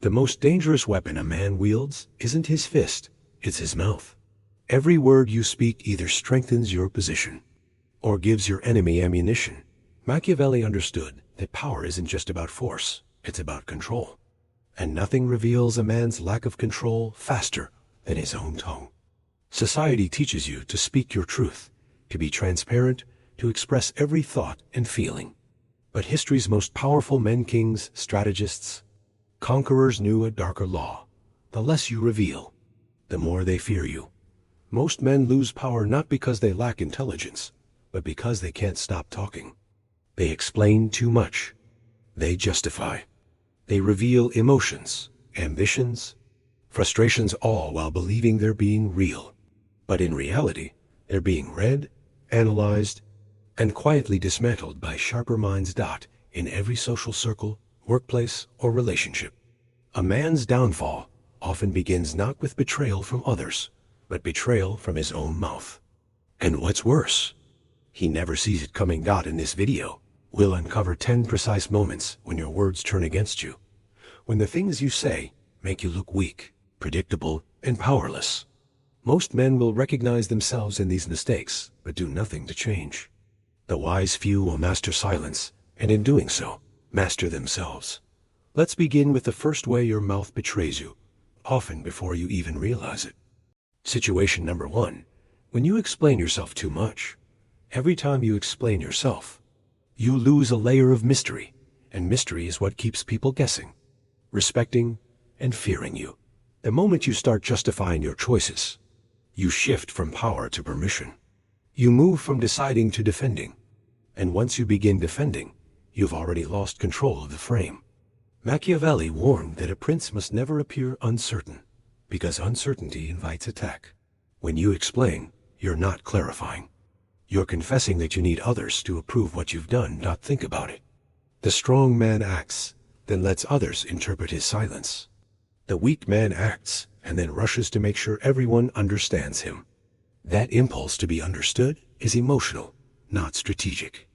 The most dangerous weapon a man wields isn't his fist, it's his mouth. Every word you speak either strengthens your position or gives your enemy ammunition. Machiavelli understood that power isn't just about force, it's about control. And nothing reveals a man's lack of control faster than his own tongue. Society teaches you to speak your truth, to be transparent, to express every thought and feeling. But history's most powerful men, kings, strategists, conquerors knew a darker law. The less you reveal, the more they fear you. Most men lose power not because they lack intelligence, but because they can't stop talking. They explain too much. They justify. They reveal emotions, ambitions, frustrations, all while believing they're being real. But in reality, they're being read, analyzed, and quietly dismantled by sharper minds. In every social circle, workplace, or relationship. A man's downfall often begins not with betrayal from others, but betrayal from his own mouth. And what's worse, he never sees it coming. In this video, we'll uncover 10 precise moments when your words turn against you, when the things you say make you look weak, predictable, and powerless. Most men will recognize themselves in these mistakes, but do nothing to change. The wise few will master silence, and in doing so, master themselves. Let's begin with the first way your mouth betrays you, often before you even realize it. Situation number 1. When you explain yourself too much. Every time you explain yourself, you lose a layer of mystery, and mystery is what keeps people guessing, respecting, and fearing you. The moment you start justifying your choices, you shift from power to permission. You move from deciding to defending. And once you begin defending, you've already lost control of the frame. Machiavelli warned that a prince must never appear uncertain, because uncertainty invites attack. When you explain, you're not clarifying. You're confessing that you need others to approve what you've done. Think about it. The strong man acts, then lets others interpret his silence. The weak man acts, and then rushes to make sure everyone understands him. That impulse to be understood is emotional, not strategic.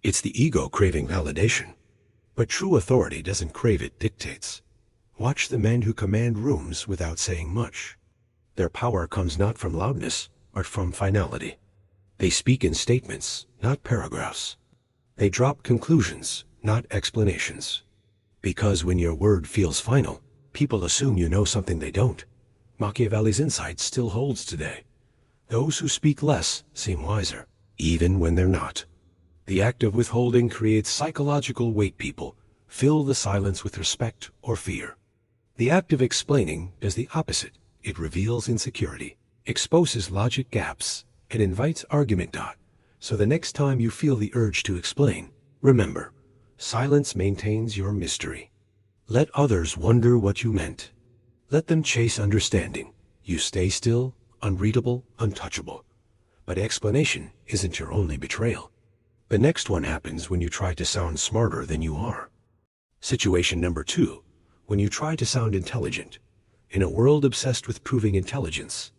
It's the ego craving validation. But true authority doesn't crave, it dictates. Watch the men who command rooms without saying much. Their power comes not from loudness, but from finality. They speak in statements, not paragraphs. They drop conclusions, not explanations. Because when your word feels final, people assume you know something they don't. Machiavelli's insight still holds today. Those who speak less seem wiser, even when they're not. The act of withholding creates psychological weight. People fill the silence with respect or fear. The act of explaining does the opposite. It reveals insecurity, exposes logic gaps, and invites argument. So the next time you feel the urge to explain, remember, silence maintains your mystery. Let others wonder what you meant. Let them chase understanding. You stay still, unreadable, untouchable. But explanation isn't your only betrayal. The next one happens when you try to sound smarter than you are. Situation number 2. When you try to sound intelligent. In a world obsessed with proving intelligence,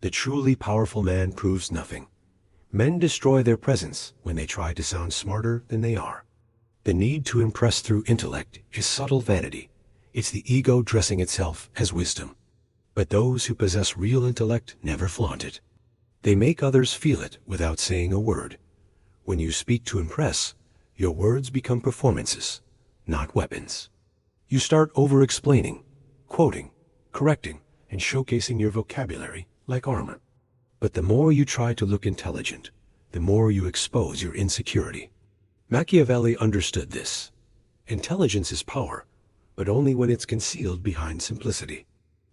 the truly powerful man proves nothing. Men destroy their presence when they try to sound smarter than they are. The need to impress through intellect is subtle vanity. It's the ego dressing itself as wisdom. But those who possess real intellect never flaunt it. They make others feel it without saying a word. When you speak to impress, your words become performances, not weapons. You start over-explaining, quoting, correcting, and showcasing your vocabulary like armor. But the more you try to look intelligent, the more you expose your insecurity. Machiavelli understood this. Intelligence is power, but only when it's concealed behind simplicity.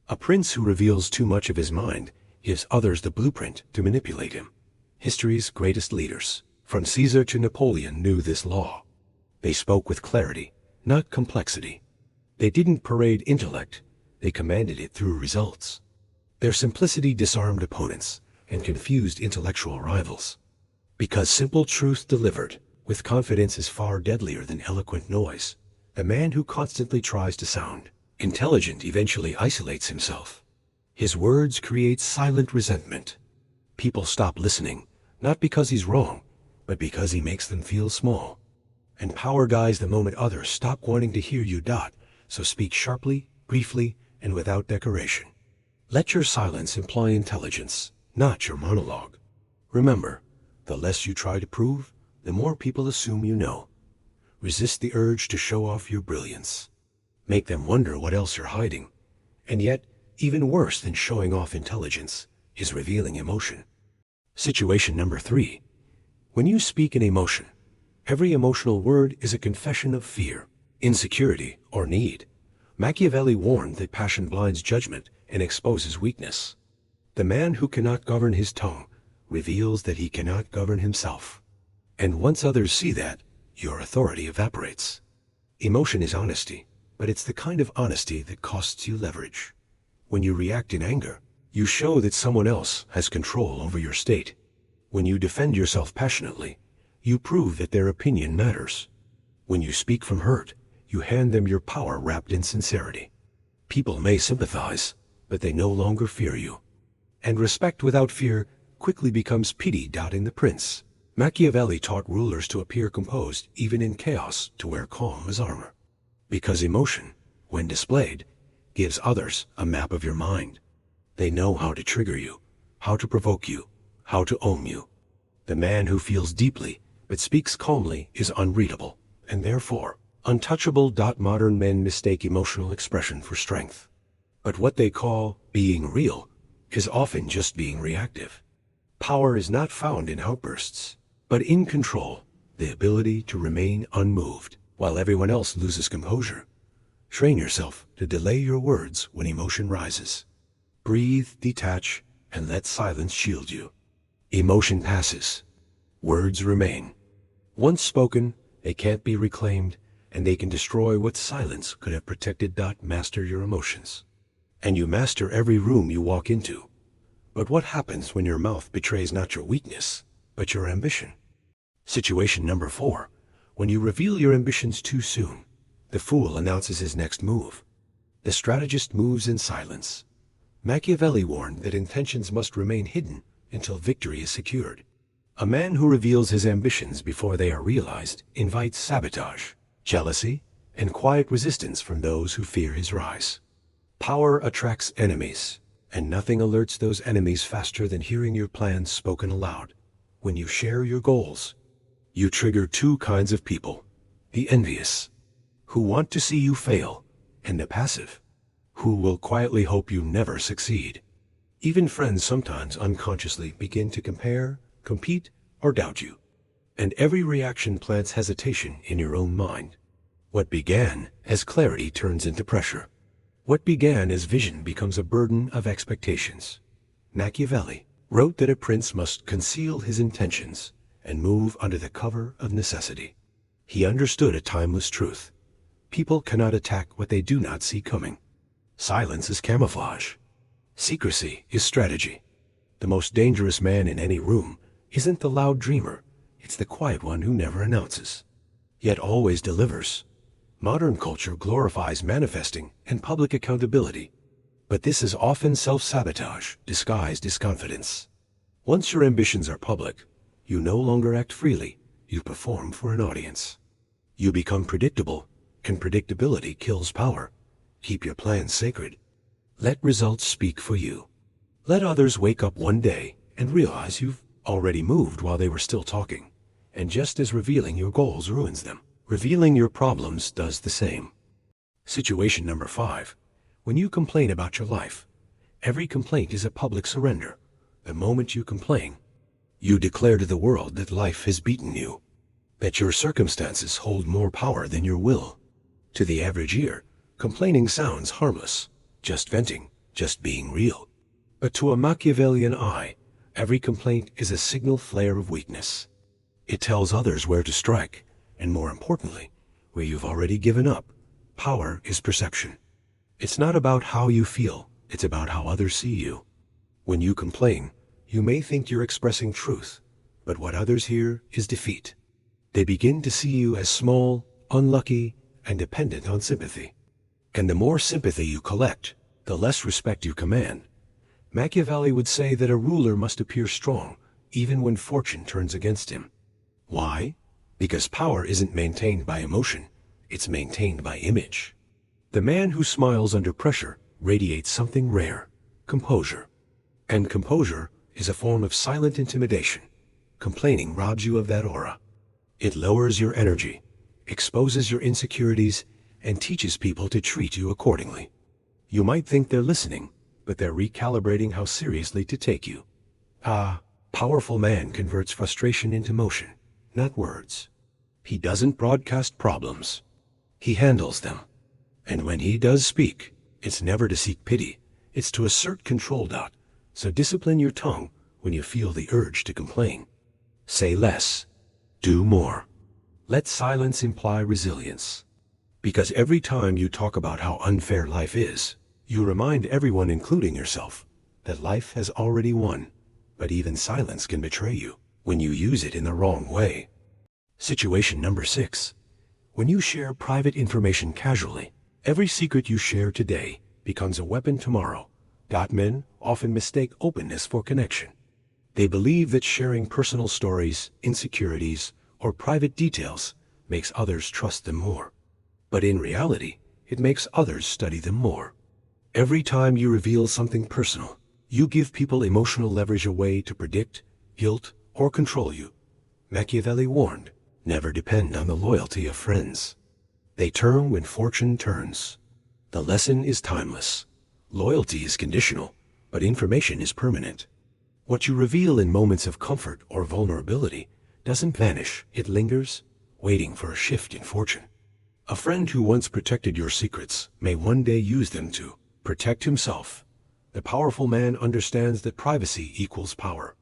A prince who reveals too much of his mind gives others the blueprint to manipulate him. History's greatest leaders, from Caesar to Napoleon, knew this law. They spoke with clarity, not complexity. They didn't parade intellect, they commanded it through results. Their simplicity disarmed opponents and confused intellectual rivals. Because simple truth delivered with confidence is far deadlier than eloquent noise. The man who constantly tries to sound intelligent eventually isolates himself. His words create silent resentment. People stop listening, not because he's wrong, but because he makes them feel small. And power dies the moment others stop wanting to hear you. So speak sharply, briefly and without decoration. Let your silence imply intelligence, not your monologue. Remember, the less you try to prove, the more people assume you know. Resist the urge to show off your brilliance. Make them wonder what else you're hiding. And yet, even worse than showing off intelligence is revealing emotion. Situation number 3. When you speak in emotion, every emotional word is a confession of fear, insecurity, or need. Machiavelli warned that passion blinds judgment and exposes weakness. The man who cannot govern his tongue reveals that he cannot govern himself. And once others see that, your authority evaporates. Emotion is honesty, but it's the kind of honesty that costs you leverage. When you react in anger, you show that someone else has control over your state. When you defend yourself passionately, you prove that their opinion matters. When you speak from hurt, you hand them your power wrapped in sincerity. People may sympathize, but they no longer fear you. And respect without fear quickly becomes pity. In The Prince, Machiavelli taught rulers to appear composed even in chaos, to wear calm as armor. Because emotion, when displayed, gives others a map of your mind. They know how to trigger you, how to provoke you, how to own you. The man who feels deeply but speaks calmly is unreadable, and therefore untouchable. Modern men mistake emotional expression for strength. But what they call being real is often just being reactive. Power is not found in outbursts, but in control, the ability to remain unmoved while everyone else loses composure. Train yourself to delay your words when emotion rises. Breathe, detach, and let silence shield you. Emotion passes. Words remain. Once spoken, they can't be reclaimed, and they can destroy what silence could have protected. Master your emotions, and you master every room you walk into. But what happens when your mouth betrays not your weakness, but your ambition? Situation number 4. When you reveal your ambitions too soon, the fool announces his next move. The strategist moves in silence. Machiavelli warned that intentions must remain hidden until victory is secured. A man who reveals his ambitions before they are realized invites sabotage, jealousy, and quiet resistance from those who fear his rise. Power attracts enemies, and nothing alerts those enemies faster than hearing your plans spoken aloud. When you share your goals, you trigger 2 kinds of people: the envious, who want to see you fail, and the passive, who will quietly hope you never succeed. Even friends sometimes unconsciously begin to compare, compete, or doubt you. And every reaction plants hesitation in your own mind. What began as clarity turns into pressure. What began as vision becomes a burden of expectations. Machiavelli wrote that a prince must conceal his intentions and move under the cover of necessity. He understood a timeless truth. People cannot attack what they do not see coming. Silence is camouflage. Secrecy is strategy. The most dangerous man in any room isn't the loud dreamer, it's the quiet one who never announces, yet always delivers. Modern culture glorifies manifesting and public accountability, but this is often self-sabotage disguised as confidence. Once your ambitions are public, you no longer act freely, you perform for an audience. You become predictable, and predictability kills power. Keep your plans sacred. Let results speak for you. Let others wake up one day and realize you've already moved while they were still talking. And just as revealing your goals ruins them, revealing your problems does the same. Situation number 5. When you complain about your life, every complaint is a public surrender. The moment you complain, you declare to the world that life has beaten you, that your circumstances hold more power than your will. To the average ear, complaining sounds harmless, just venting, just being real. But to a Machiavellian eye, every complaint is a signal flare of weakness. It tells others where to strike, and more importantly, where you've already given up. Power is perception. It's not about how you feel, it's about how others see you. When you complain, you may think you're expressing truth, but what others hear is defeat. They begin to see you as small, unlucky, and dependent on sympathy. And the more sympathy you collect, the less respect you command. Machiavelli would say that a ruler must appear strong, even when fortune turns against him. Why? Because power isn't maintained by emotion, it's maintained by image. The man who smiles under pressure radiates something rare, composure. And composure is a form of silent intimidation. Complaining robs you of that aura. It lowers your energy, exposes your insecurities, and teaches people to treat you accordingly. You might think they're listening, but they're recalibrating how seriously to take you. Powerful man converts frustration into motion, not words. He doesn't broadcast problems. He handles them. And when he does speak, it's never to seek pity, it's to assert control. So discipline your tongue when you feel the urge to complain. Say less. Do more. Let silence imply resilience. Because every time you talk about how unfair life is, you remind everyone, including yourself, that life has already won. But even silence can betray you when you use it in the wrong way. Situation number 6. When you share private information casually, every secret you share today becomes a weapon tomorrow. Men often mistake openness for connection. They believe that sharing personal stories, insecurities, or private details makes others trust them more. But in reality, it makes others study them more. Every time you reveal something personal, you give people emotional leverage, a way to predict, guilt, or control you. Machiavelli warned, never depend on the loyalty of friends. They turn when fortune turns. The lesson is timeless. Loyalty is conditional, but information is permanent. What you reveal in moments of comfort or vulnerability doesn't vanish, it lingers, waiting for a shift in fortune. A friend who once protected your secrets may one day use them to protect himself. The powerful man understands that privacy equals power.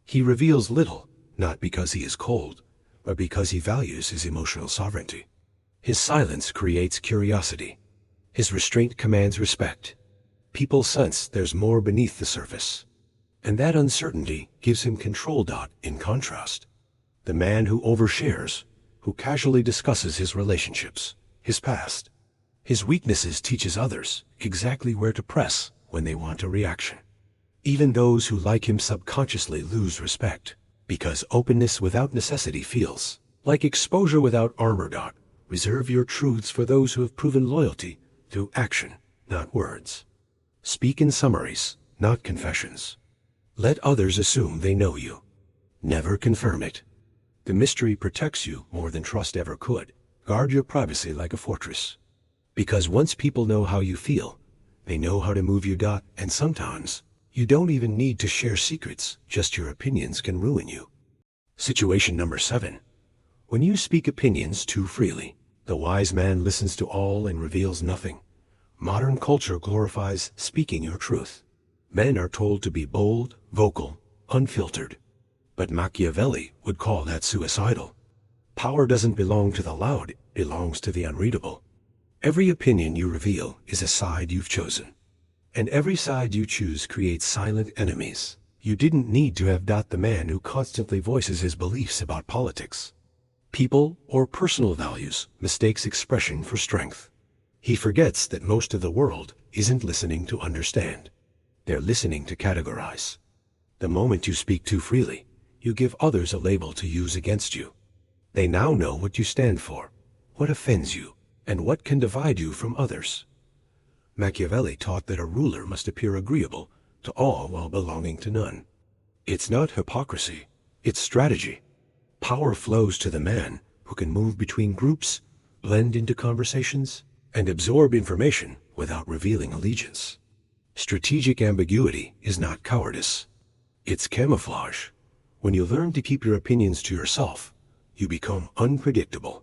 He reveals little, not because he is cold, but because he values his emotional sovereignty. His silence creates curiosity. His restraint commands respect. People sense there's more beneath the surface. And that uncertainty gives him control. In contrast, the man who overshares, who casually discusses his relationships, his past, his weaknesses, teaches others exactly where to press when they want a reaction. Even those who like him subconsciously lose respect, because openness without necessity feels like exposure without armor. Reserve your truths for those who have proven loyalty through action, not words. Speak in summaries, not confessions. Let others assume they know you. Never confirm it. The mystery protects you more than trust ever could. Guard your privacy like a fortress. Because once people know how you feel, they know how to move you. And sometimes, you don't even need to share secrets, just your opinions can ruin you. Situation number 7. When you speak opinions too freely, the wise man listens to all and reveals nothing. Modern culture glorifies speaking your truth. Men are told to be bold, vocal, unfiltered. But Machiavelli would call that suicidal. Power doesn't belong to the loud, it belongs to the unreadable. Every opinion you reveal is a side you've chosen. And every side you choose creates silent enemies. You didn't need to have the man who constantly voices his beliefs about politics, people, or personal values mistakes expression for strength. He forgets that most of the world isn't listening to understand. They're listening to categorize. The moment you speak too freely, you give others a label to use against you. They now know what you stand for, what offends you, and what can divide you from others. Machiavelli taught that a ruler must appear agreeable to all while belonging to none. It's not hypocrisy, it's strategy. Power flows to the man who can move between groups, blend into conversations, and absorb information without revealing allegiance. Strategic ambiguity is not cowardice. It's camouflage. When you learn to keep your opinions to yourself, you become unpredictable.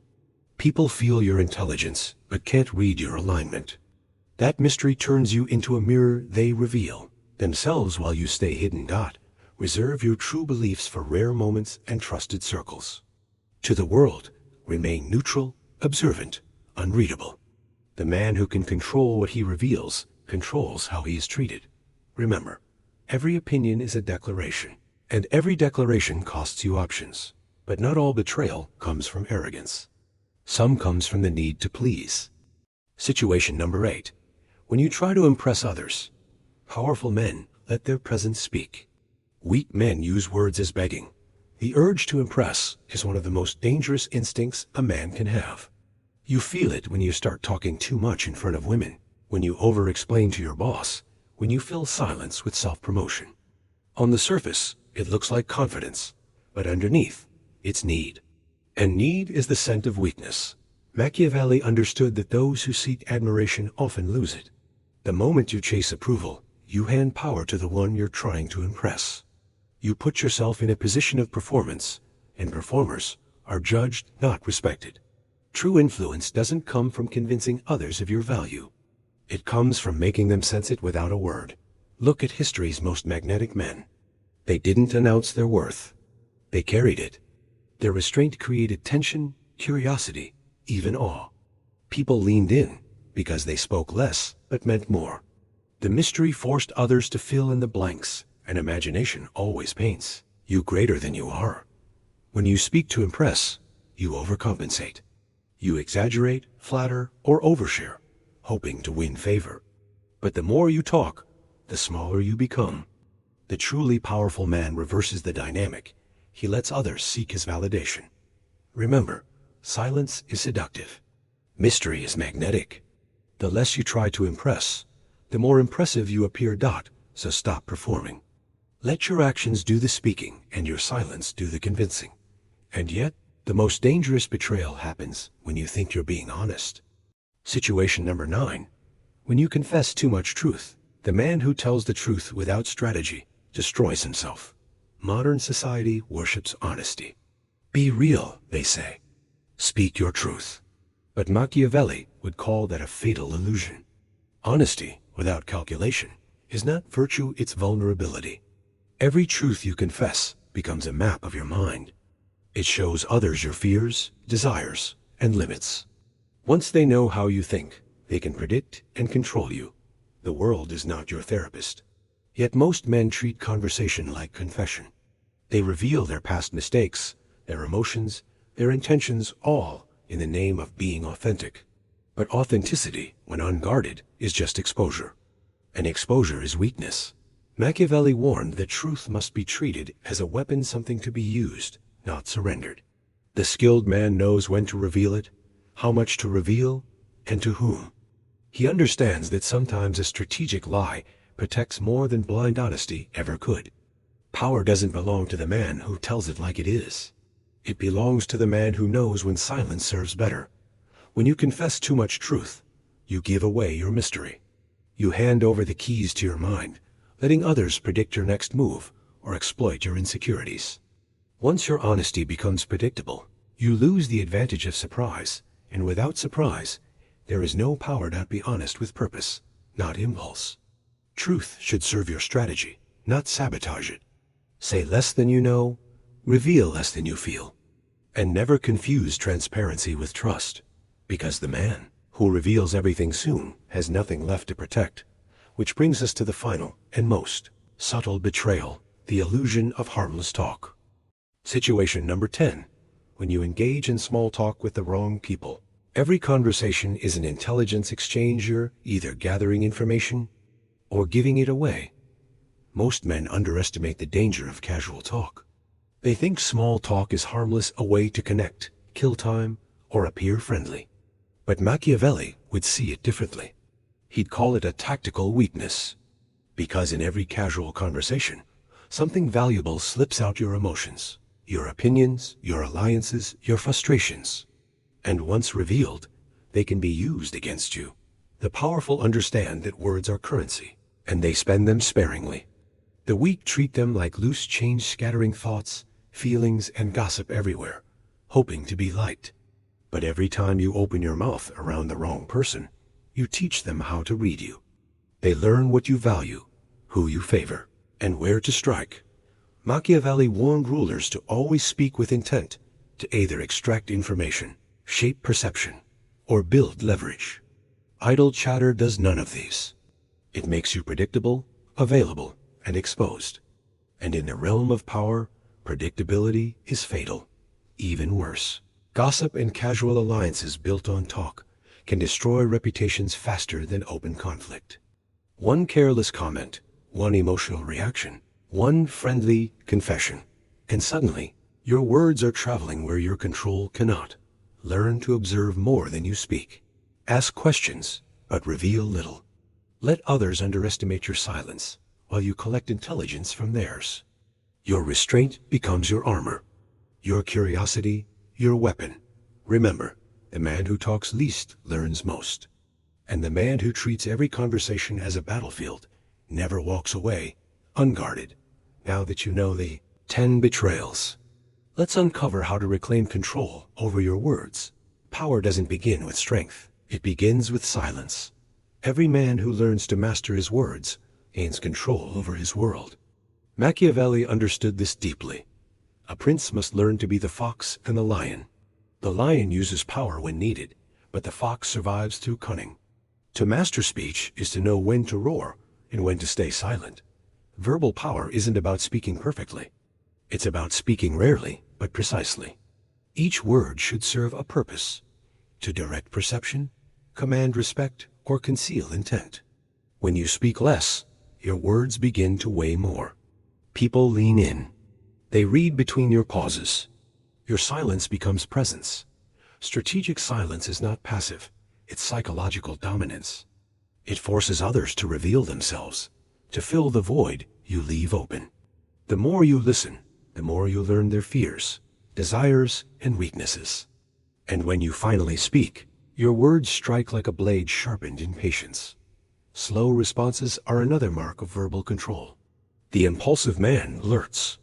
People feel your intelligence, but can't read your alignment. That mystery turns you into a mirror they reveal themselves while you stay hidden. Reserve your true beliefs for rare moments and trusted circles. To the world, remain neutral, observant, unreadable. The man who can control what he reveals controls how he is treated. Remember, every opinion is a declaration, and every declaration costs you options. But not all betrayal comes from arrogance. Some comes from the need to please. Situation number 8. When you try to impress others, powerful men let their presence speak. Weak men use words as begging. The urge to impress is one of the most dangerous instincts a man can have. You feel it when you start talking too much in front of women, when you over-explain to your boss, when you fill silence with self-promotion. On the surface, it looks like confidence, but underneath, it's need. And need is the scent of weakness. Machiavelli understood that those who seek admiration often lose it. The moment you chase approval, you hand power to the one you're trying to impress. You put yourself in a position of performance, and performers are judged, not respected. True influence doesn't come from convincing others of your value. It comes from making them sense it without a word. Look at history's most magnetic men. They didn't announce their worth. They carried it. Their restraint created tension, curiosity, even awe. People leaned in because they spoke less but meant more. The mystery forced others to fill in the blanks, and imagination always paints you greater than you are. When you speak to impress, you overcompensate. You exaggerate, flatter, or overshare, hoping to win favor. But the more you talk, the smaller you become. The truly powerful man reverses the dynamic. He lets others seek his validation. Remember, silence is seductive. Mystery is magnetic. The less you try to impress, the more impressive you appear. So stop performing. Let your actions do the speaking and your silence do the convincing. And yet, the most dangerous betrayal happens when you think you're being honest. Situation number 9. When you confess too much truth, the man who tells the truth without strategy destroys himself. Modern society worships honesty. Be real, they say. Speak your truth. But Machiavelli would call that a fatal illusion. Honesty without calculation is not virtue, it's vulnerability. Every truth you confess becomes a map of your mind. It shows others your fears, desires, and limits. Once they know how you think, they can predict and control you. The world is not your therapist. Yet most men treat conversation like confession. They reveal their past mistakes, their emotions, their intentions, all in the name of being authentic. But authenticity, when unguarded, is just exposure. And exposure is weakness. Machiavelli warned that truth must be treated as a weapon, something to be used, not surrendered. The skilled man knows when to reveal it, how much to reveal, and to whom. He understands that sometimes a strategic lie protects more than blind honesty ever could. Power doesn't belong to the man who tells it like it is. It belongs to the man who knows when silence serves better. When you confess too much truth, you give away your mystery. You hand over the keys to your mind, letting others predict your next move or exploit your insecurities. Once your honesty becomes predictable, you lose the advantage of surprise, and without surprise, there is no power to be honest with purpose, not impulse. Truth should serve your strategy, not sabotage it. Say less than you know, reveal less than you feel. And never confuse transparency with trust, because the man who reveals everything soon has nothing left to protect. Which brings us to the final and most subtle betrayal, the illusion of harmless talk. Situation number 10. When you engage in small talk with the wrong people. Every conversation is an intelligence exchange. You're either gathering information or giving it away. Most men underestimate the danger of casual talk. They think small talk is harmless, a way to connect, kill time, or appear friendly. But Machiavelli would see it differently. He'd call it a tactical weakness. Because in every casual conversation, something valuable slips out: your emotions, your opinions, your alliances, your frustrations. And once revealed, they can be used against you. The powerful understand that words are currency, and they spend them sparingly. The weak treat them like loose change, scattering thoughts, feelings, and gossip everywhere, hoping to be liked. But every time you open your mouth around the wrong person, you teach them how to read you. They learn what you value, who you favor, and where to strike. Machiavelli warned rulers to always speak with intent, to either extract information, shape perception, or build leverage. Idle chatter does none of these. It makes you predictable, available, and exposed. And in the realm of power, predictability is fatal. Even worse, gossip and casual alliances built on talk can destroy reputations faster than open conflict. One careless comment, one emotional reaction, one friendly confession, and suddenly your words are traveling where your control cannot. Learn to observe more than you speak. Ask questions, but reveal little. Let others underestimate your silence, while you collect intelligence from theirs. Your restraint becomes your armor. Your curiosity, your weapon. Remember, the man who talks least learns most. And the man who treats every conversation as a battlefield never walks away unguarded. Now that you know the 10 betrayals, let's uncover how to reclaim control over your words. Power doesn't begin with strength. It begins with silence. Every man who learns to master his words gains control over his world. Machiavelli understood this deeply. A prince must learn to be the fox and the lion. The lion uses power when needed, but the fox survives through cunning. To master speech is to know when to roar and when to stay silent. Verbal power isn't about speaking perfectly. It's about speaking rarely, but precisely. Each word should serve a purpose: to direct perception, command respect, or conceal intent. When you speak less, your words begin to weigh more. People lean in. They read between your pauses. Your silence becomes presence. Strategic silence is not passive. It's psychological dominance. It forces others to reveal themselves, to fill the void you leave open. The more you listen, the more you learn their fears, desires, and weaknesses. And when you finally speak, your words strike like a blade sharpened in patience. Slow responses are another mark of verbal control. The impulsive man alerts.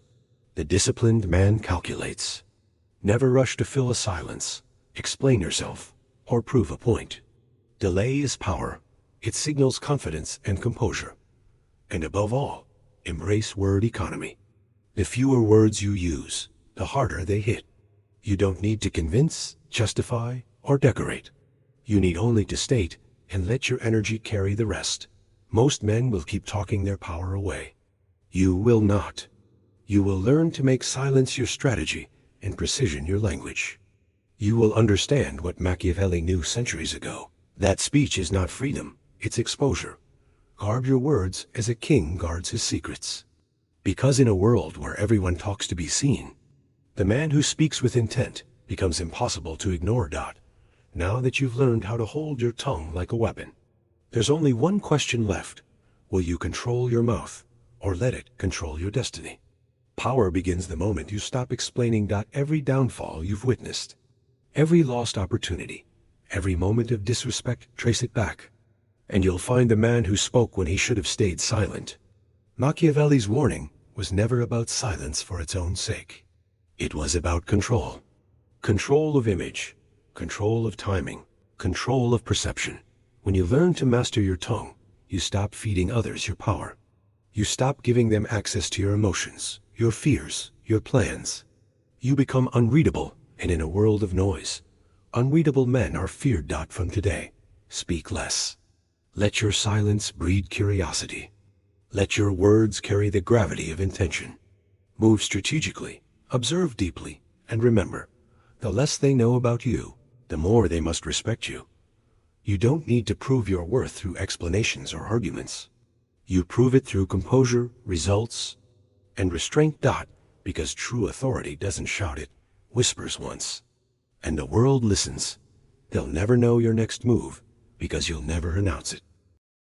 The disciplined man calculates. Never rush to fill a silence, explain yourself, or prove a point. Delay is power. It signals confidence and composure. And above all, embrace word economy. The fewer words you use, the harder they hit. You don't need to convince, justify, or decorate. You need only to state and let your energy carry the rest. Most men will keep talking their power away. You will not. You will learn to make silence your strategy and precision your language. You will understand what Machiavelli knew centuries ago: that speech is not freedom, it's exposure. Guard your words as a king guards his secrets. Because in a world where everyone talks to be seen, the man who speaks with intent becomes impossible to ignore. Now that you've learned how to hold your tongue like a weapon, there's only one question left. Will you control your mouth, or let it control your destiny? Power begins the moment you stop explaining. Every downfall you've witnessed, every lost opportunity, every moment of disrespect, trace it back. And you'll find the man who spoke when he should have stayed silent. Machiavelli's warning was never about silence for its own sake. It was about control. Control of image, control of timing, control of perception. When you learn to master your tongue, you stop feeding others your power. You stop giving them access to your emotions, your fears, your plans. You become unreadable, and in a world of noise, unreadable men are feared. From today, speak less. Let your silence breed curiosity. Let your words carry the gravity of intention. Move strategically, observe deeply, and remember, the less they know about you, the more they must respect you. You don't need to prove your worth through explanations or arguments. You prove it through composure, results, and restraint. Because true authority doesn't shout, it whispers once. And the world listens. They'll never know your next move, because you'll never announce it.